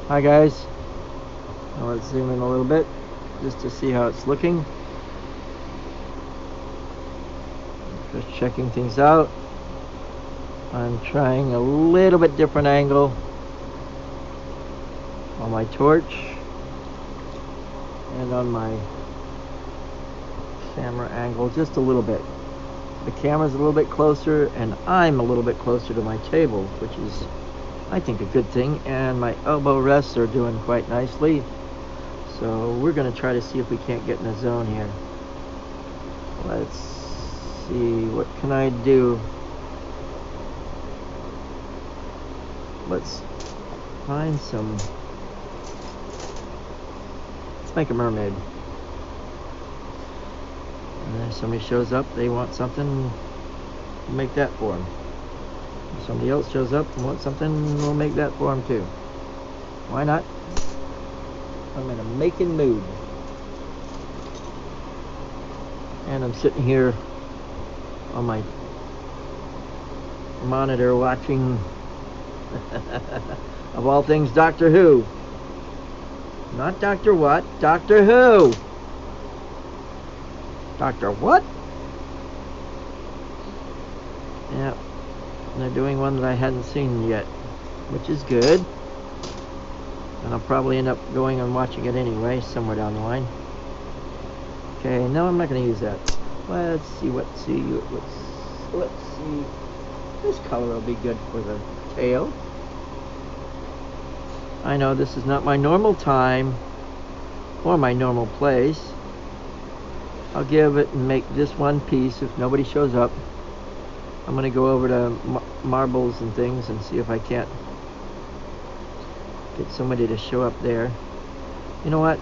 Hi guys, now let's zoom in a little bit just to see how it's looking. Just checking things out. I'm trying a little bit different angle on my torch and on my camera angle, just a little bit. The camera's a little bit closer and I'm a little bit closer to my table, which is, I think, a good thing, and my elbow rests are doing quite nicely. So we're going to try to see if we can't get in a zone here. Let's see, what can I do? Let's find some, let's make a mermaid. And then somebody shows up, they want something, we'll make that for them. If somebody else shows up and wants something, we'll make that for them too. Why not? I'm in a making mood. And I'm sitting here on my monitor watching, of all things, Doctor Who. Not Doctor What, Doctor Who. Doctor what? Yeah, and they're doing one that I hadn't seen yet, which is good. And I'll probably end up going and watching it anyway, somewhere down the line. Okay, no, I'm not going to use that. Let's see, let's see. This color will be good for the tail. I know this is not my normal time or my normal place. I'll give it and make this one piece if nobody shows up. I'm going to go over to marbles and things and see if I can't get somebody to show up there. You know what?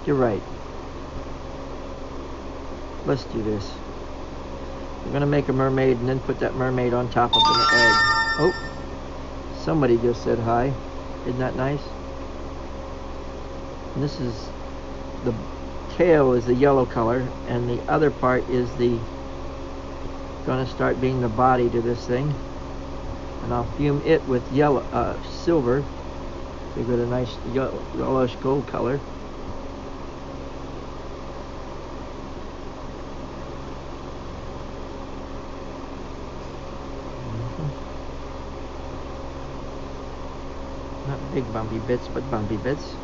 You're right. Let's do this. I'm going to make a mermaid and then put that mermaid on top of an egg. Oh, somebody just said hi. Isn't that nice? And this is, the tail is the yellow color, and the other part is the, going to start being the body to this thing. And I'll fume it with yellow, silver. Give it a nice yellowish gold color. Not big bumpy bits, but bumpy bits.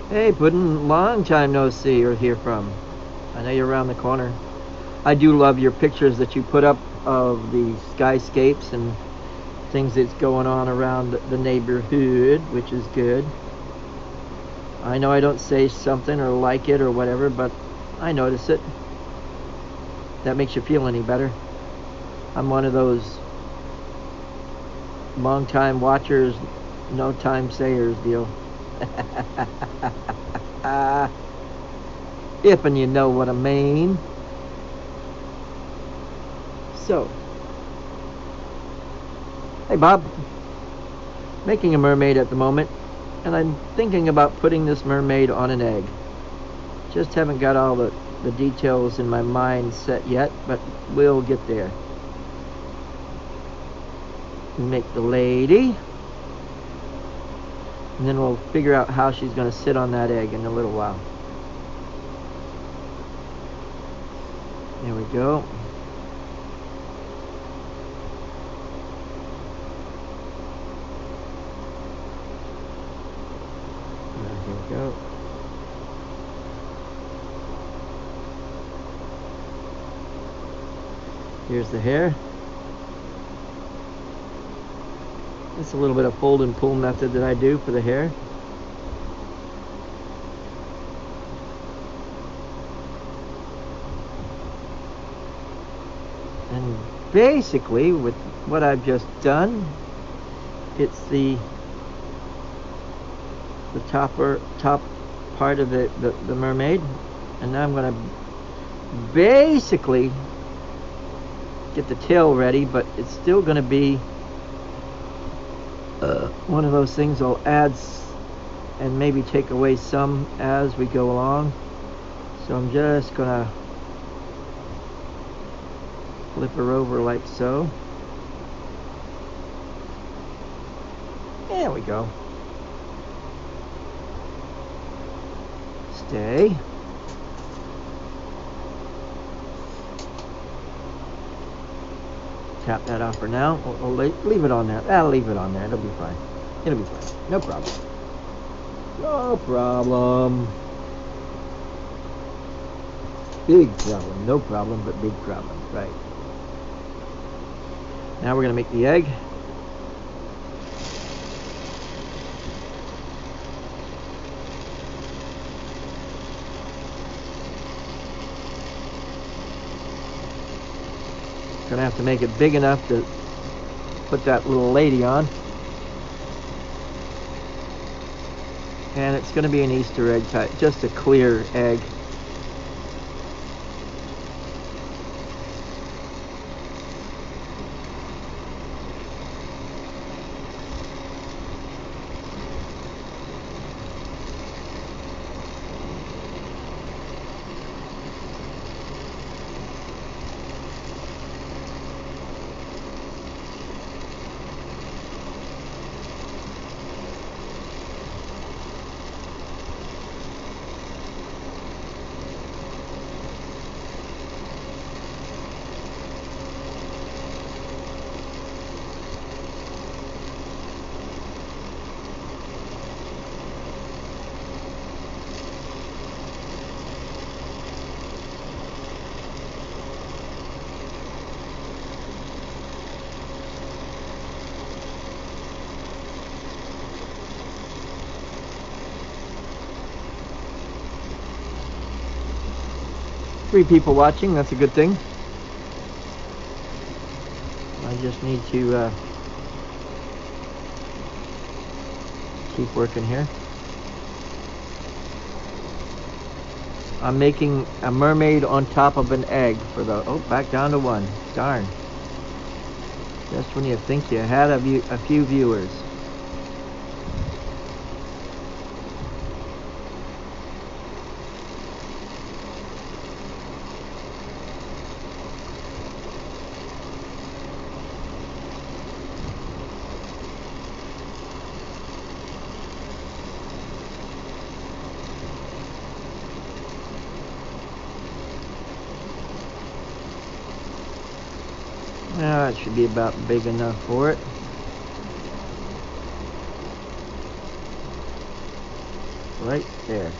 Hey, Puddin', long time no see or hear from. I know you're around the corner. I do love your pictures that you put up of the skyscapes and things that's going on around the neighborhood, which is good. I know I don't say something or like it or whatever, but I notice it. That makes you feel any better. I'm one of those long time watchers, no time sayers deal. If and you know what I mean. So, hey Bob, making a mermaid at the moment, and I'm thinking about putting this mermaid on an egg. Just haven't got all the details in my mind set yet, but we'll get there. Make the lady, and then we'll figure out how she's going to sit on that egg in a little while. There we go. Here we go. Here's the hair. It's a little bit of fold and pull method that I do for the hair. And basically, with what I've just done, it's the top part of the mermaid, and now I'm going to basically get the tail ready, but it's still going to be one of those things I'll add and maybe take away some as we go along. So I'm just gonna flip her over like so. There we go. Stay. Tap that off for now. We'll leave it on there. I'll leave it on there. It'll be fine. It'll be fine. No problem. No problem. Big problem. No problem, but big problem. Right. Now we're going to make the egg. Gonna have to make it big enough to put that little lady on. And it's gonna be an Easter egg type, just a clear egg. Three people watching, that's a good thing. I just need to keep working here. I'm making a mermaid on top of an egg for the, oh, back down to one. Darn. Just when you think you had a few viewers. It should be about big enough for it. Right there.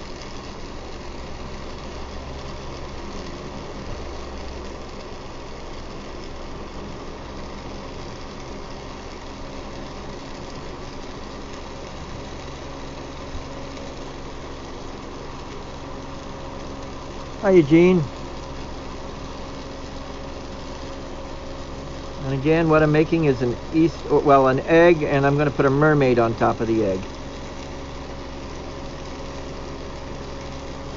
Hi, Eugene. And again, what I'm making is an egg, and I'm going to put a mermaid on top of the egg.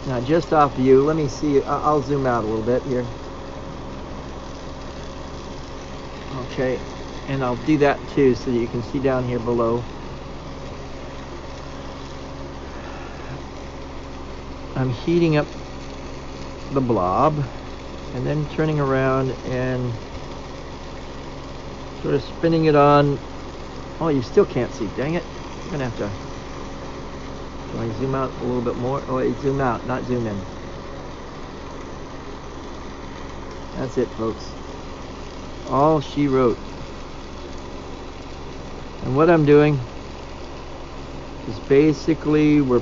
Now, just off view, let me see. I'll zoom out a little bit here. Okay, and I'll do that too, so that you can see down here below. I'm heating up the blob, and then turning around and sort of spinning it on. Oh, you still can't see. Dang it. I'm gonna have to. Do I zoom out a little bit more? Oh, wait, zoom out, not zoom in. That's it, folks. All she wrote. And what I'm doing is basically we're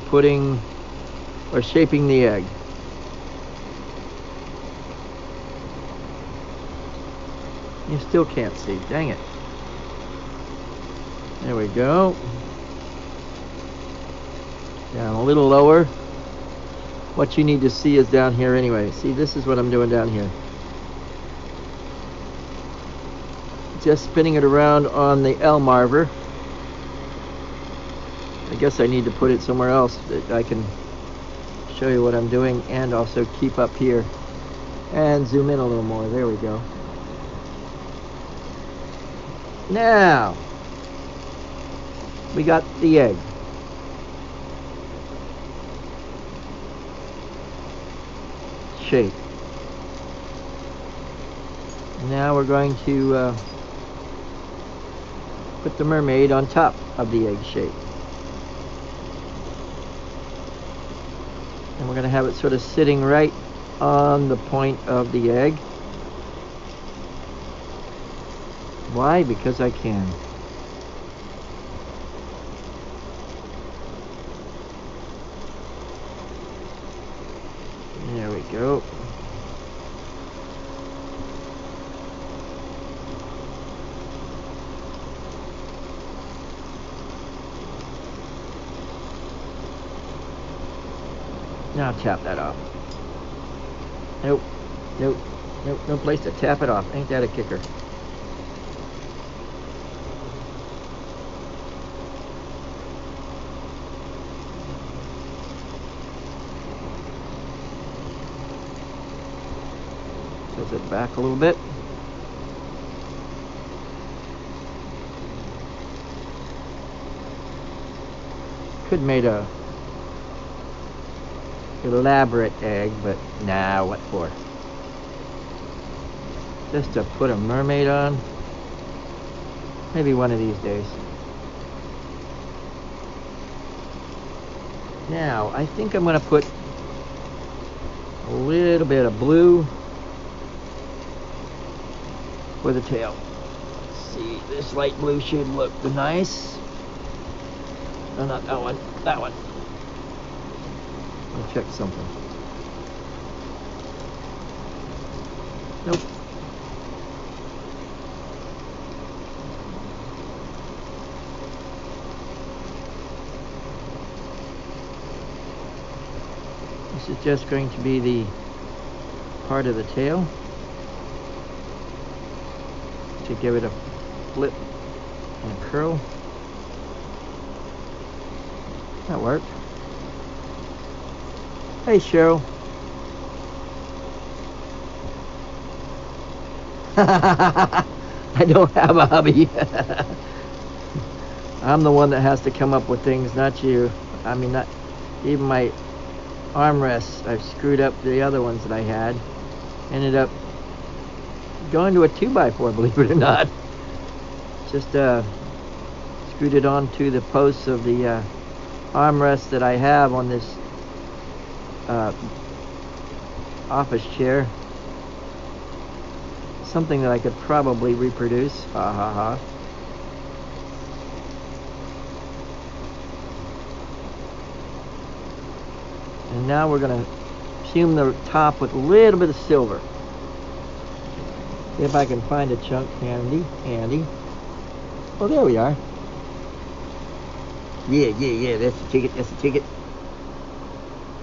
shaping the egg. You still can't see. Dang it. There we go. Down a little lower. What you need to see is down here anyway. See, this is what I'm doing down here. Just spinning it around on the L marver. I guess I need to put it somewhere else that I can show you what I'm doing and also keep up here and zoom in a little more. There we go. Now, we got the egg. Shape. Now we're going to put the mermaid on top of the egg shape. And we're going to have it sort of sitting right on the point of the egg. Why? Because I can. There we go. Now tap that off. Nope, nope, nope, no place to tap it off. Ain't that a kicker? Tilt it back a little bit. Could made a elaborate egg, but nah, what for? Just to put a mermaid on? Maybe one of these days. Now, I think I'm going to put a little bit of blue for the tail. Let's see, this light blue should look nice. No, not that one, that one. I'll check something. Nope. This is just going to be the part of the tail to give it a flip and a curl. That worked. Hey, Cheryl. I don't have a hubby. I'm the one that has to come up with things, not you. I mean, not even my armrests. I've screwed up the other ones that I had. Ended up going to a 2x4, believe it or not. Just screwed it onto the posts of the armrest that I have on this office chair. Something that I could probably reproduce. Ha ha ha. And now we're going to fume the top with a little bit of silver. See if I can find a chunk handy. Oh, there we are. Yeah, that's a ticket.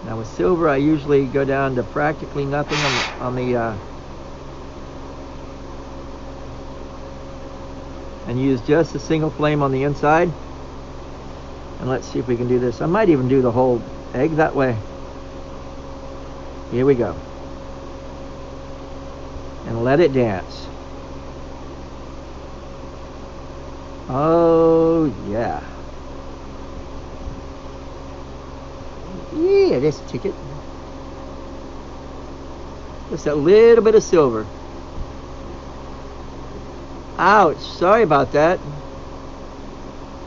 Now with silver, I usually go down to practically nothing on the and use just a single flame on the inside. And let's see if we can do this. I might even do the whole egg that way. Here we go. And let it dance. Oh yeah. Yeah, that's a ticket. Just a little bit of silver. Ouch, sorry about that.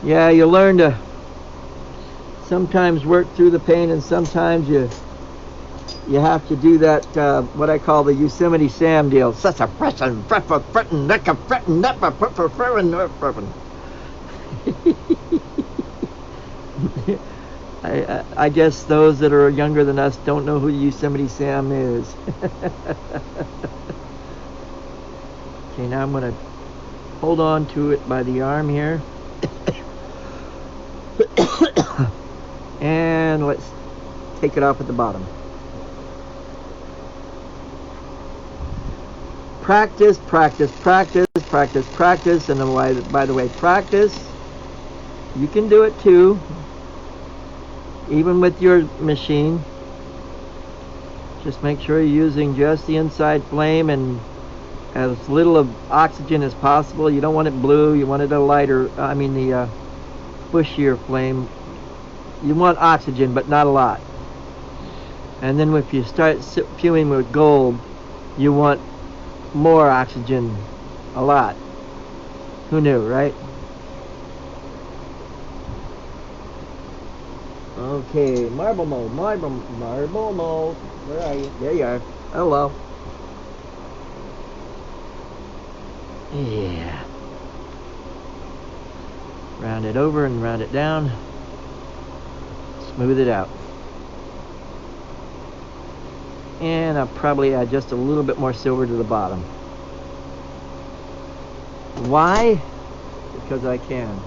Yeah, you learn to sometimes work through the pain, and sometimes you have to do that, what I call the Yosemite Sam deal. Such a freshen, I guess those that are younger than us don't know who Yosemite Sam is. Okay, now I'm going to hold on to it by the arm here. And let's take it off at the bottom. Practice. And then, by the way, practice. You can do it too. Even with your machine, just make sure you're using just the inside flame and as little of oxygen as possible. You don't want it blue, you want it a lighter, the bushier flame. You want oxygen, but not a lot. And then if you start fuming with gold, you want more oxygen, a lot. Who knew, right? Okay, marble mold, marble mold. Where are you? There you are. Hello. Yeah. Round it over and round it down. Smooth it out. And I'll probably add just a little bit more silver to the bottom. Why? Because I can.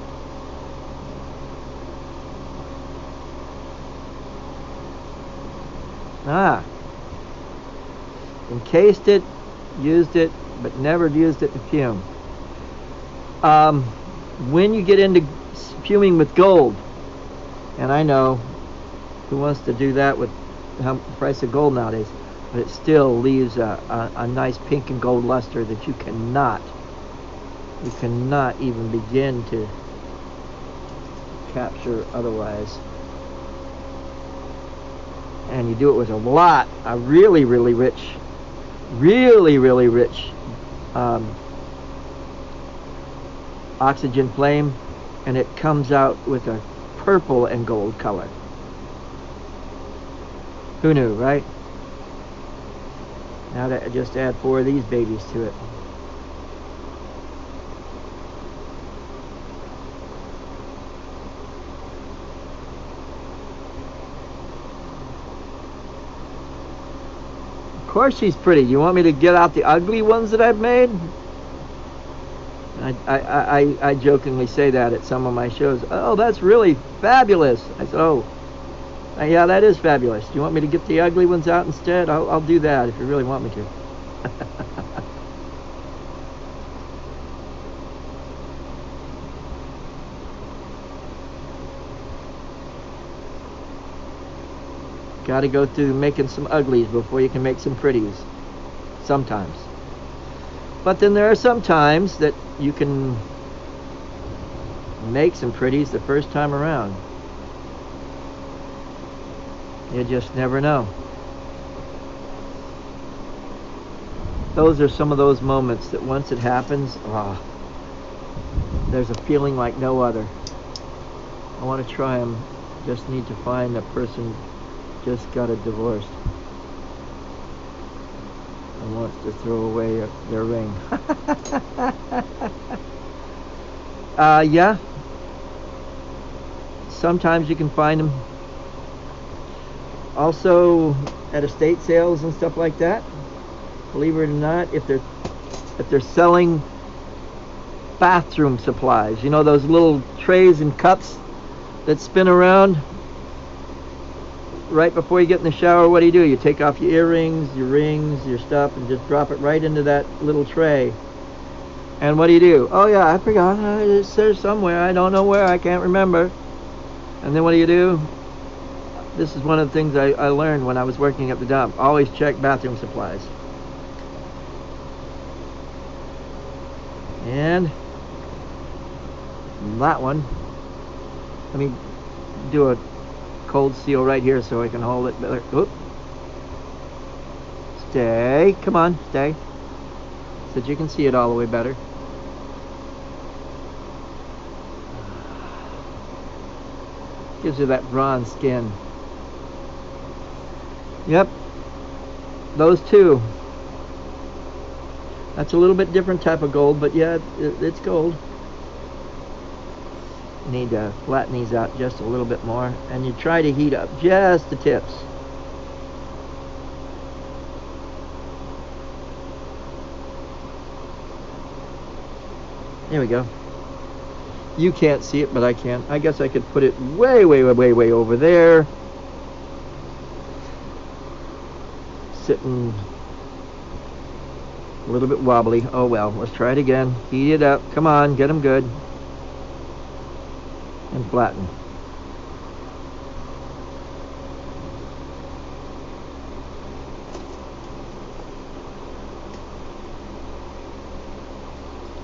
Encased it, used it, but never used it to fume. When you get into fuming with gold, and I know who wants to do that with the price of gold nowadays, but it still leaves a nice pink and gold luster that you cannot even begin to capture otherwise. And you do it with a really rich oxygen flame, and it comes out with a purple and gold color. Who knew, right? Now that I just add 4 of these babies to it. Of course she's pretty. You want me to get out the ugly ones that I've made? I jokingly say that at some of my shows. Oh, that's really fabulous. I said, oh, yeah, that is fabulous. Do you want me to get the ugly ones out instead? I'll do that if you really want me to. Got to go through making some uglies before you can make some pretties. Sometimes. But then there are some times that you can make some pretties the first time around. You just never know. Those are some of those moments that once it happens, there's a feeling like no other. I want to try them. Just need to find a person just got a divorce and wants to throw away their ring. Yeah. Sometimes you can find them. Also at estate sales and stuff like that. Believe it or not, if they're selling bathroom supplies, you know those little trays and cups that spin around right before you get in the shower, what do? You take off your earrings, your rings, your stuff, and just drop it right into that little tray. And what do? Oh yeah, I forgot. It's there somewhere. I don't know where. I can't remember. And then what do? This is one of the things I learned when I was working at the dump. Always check bathroom supplies. And that one, let me do a cold seal right here so I can hold it better. Oop. Stay. Come on, stay. So that you can see it all the way better. Gives you that bronze skin. Yep. Those two. That's a little bit different type of gold, but yeah, it's gold. You need to flatten these out just a little bit more, and you try to heat up just the tips. There we go. You can't see it, but I can. I guess I could put it way over there. Sitting a little bit wobbly. Oh well, let's try it again. Heat it up. Come on, get them good. And flatten.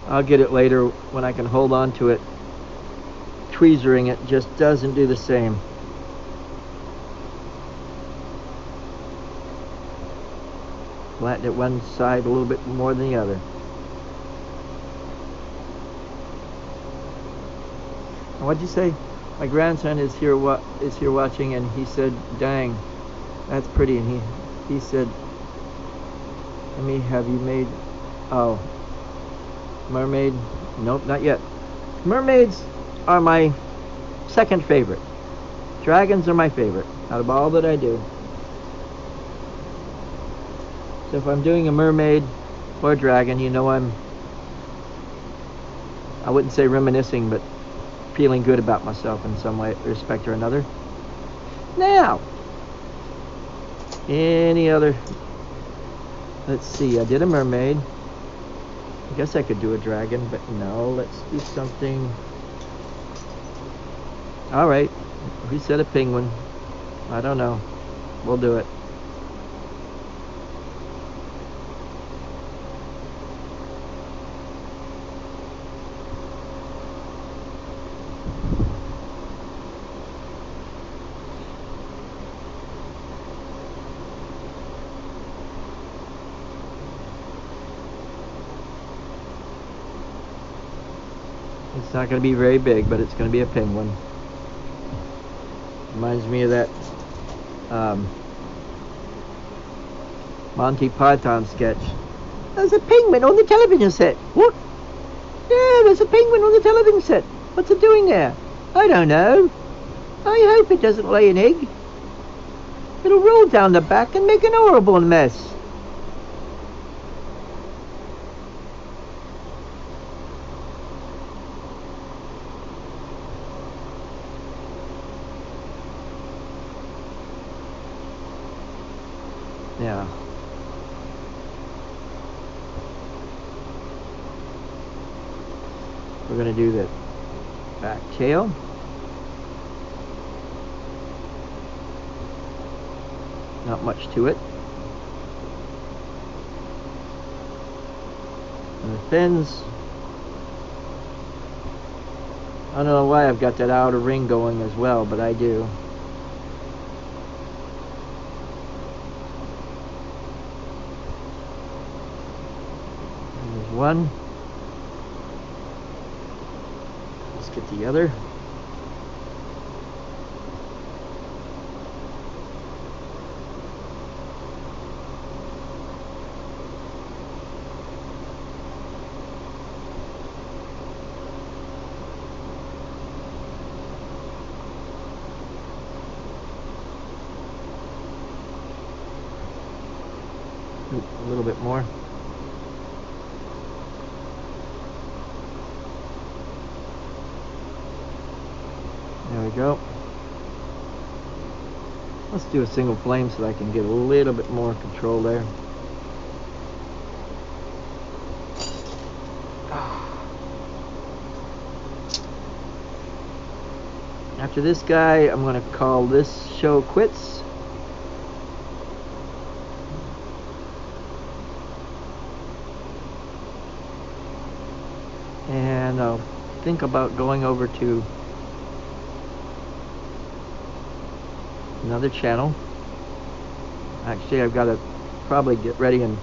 I'll get it later when I can hold on to it. Tweezering it just doesn't do the same. Flatten it one side a little bit more than the other. What'd you say? My grandson is here watching, and he said, "Dang, that's pretty." And he said, "I mean, have you made mermaid?" Nope, not yet. Mermaids are my second favorite. Dragons are my favorite out of all that I do. So if I'm doing a mermaid or a dragon, you know, I wouldn't say reminiscing, but feeling good about myself in some way, respect or another. Now, any other? Let's see. I did a mermaid. I guess I could do a dragon, but no. Let's do something. All right. Who said a penguin? I don't know. We'll do it. It's not going to be very big, but it's going to be a penguin. Reminds me of that Monty Python sketch. There's a penguin on the television set. What? Yeah, there's a penguin on the television set. What's it doing there? I don't know. I hope it doesn't lay an egg. It'll roll down the back and make an horrible mess. Yeah. We're going to do the back tail. Not much to it. And the fins. I don't know why I've got that outer ring going as well, but I do. And there's one. Let's get the other. A little bit more. There we go. Let's do a single flame so that I can get a little bit more control there. After this guy, I'm going to call this show quits. And I'll think about going over to another channel. Actually, I've got to probably get ready and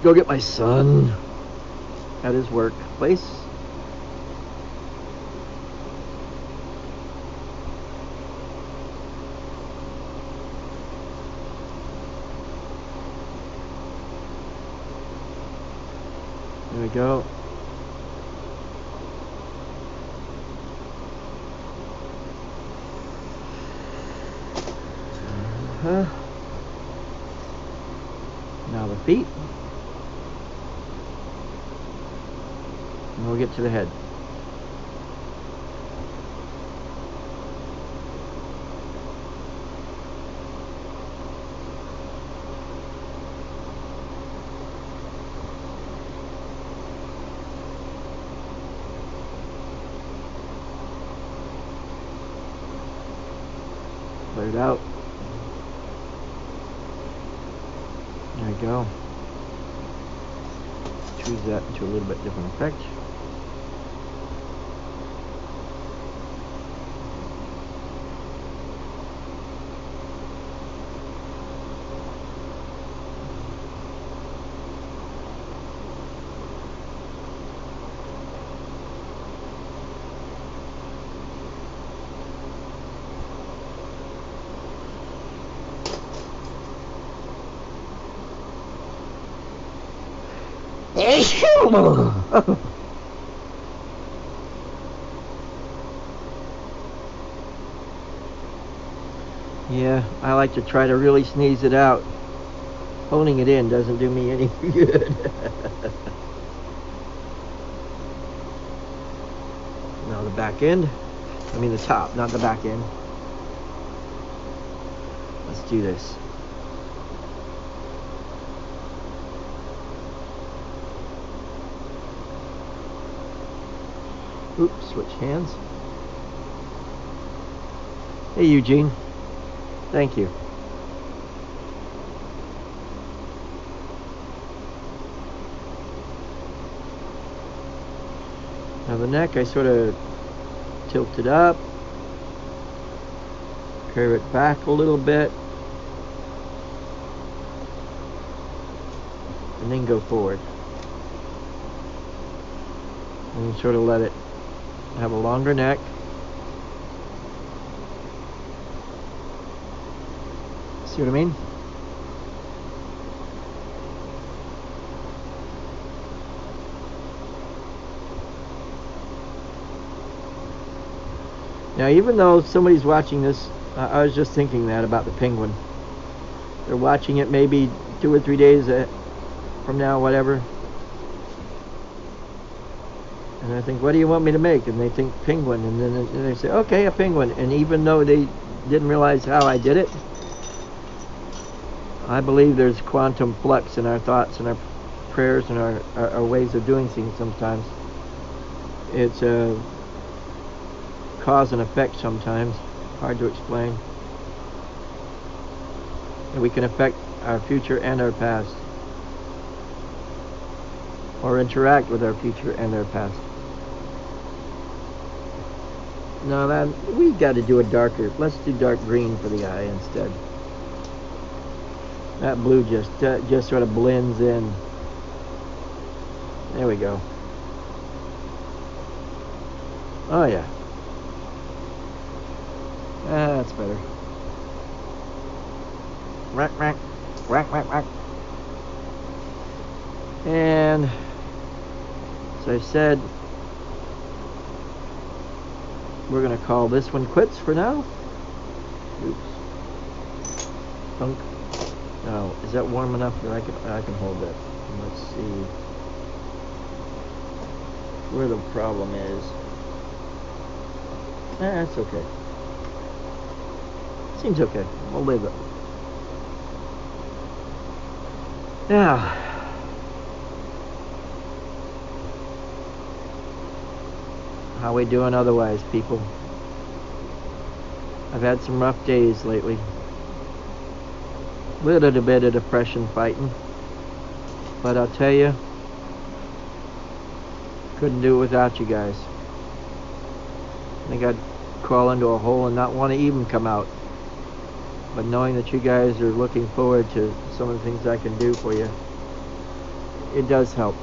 go get my son at his workplace. There we go. Now the feet. And we'll get to the head. Let it out. There we go. Choose that into a little bit different effect. Yeah, I like to try to really sneeze it out. Holding it in doesn't do me any good. Now the back end. I mean the top, not the back end. Let's do this. Oops, switch hands. Hey Eugene. Thank you. Now the neck, I sort of tilt it up, curve it back a little bit, and then go forward. And sort of let it have a longer neck. See what I mean? Now, even though somebody's watching this, I was just thinking that about the penguin. They're watching it maybe 2 or 3 days from now, whatever. And I think, what do you want me to make? And they think penguin, and then they say, okay, a penguin. And even though they didn't realize how I did it, I believe there's quantum flux in our thoughts and our prayers and our ways of doing things sometimes. It's a cause and effect sometimes, hard to explain. And we can affect our future and our past, or interact with our future and our past. Now that we got to do a darker. Let's do dark green for the eye instead. That blue just sort of blends in. There we go. Oh yeah. That's better. Rack, rack, rack, rack, rack. And as I said, we're gonna call this one quits for now. Oops. Thunk. Now, is that warm enough that I can hold that? Let's see where the problem is. That's okay. Seems okay. We'll leave it. Now, how we doing otherwise, people? I've had some rough days lately. Little bit of depression fighting, but I'll tell you, couldn't do it without you guys. I think I'd crawl into a hole and not want to even come out. But knowing that you guys are looking forward to some of the things I can do for you, it does help.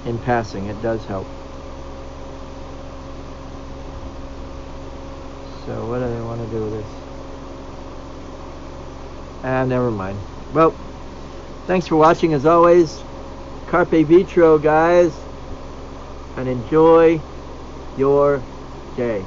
In passing, it does help. So what do I want to do with this? Never mind. Well, thanks for watching as always. Carpe vitro, guys, and enjoy your day.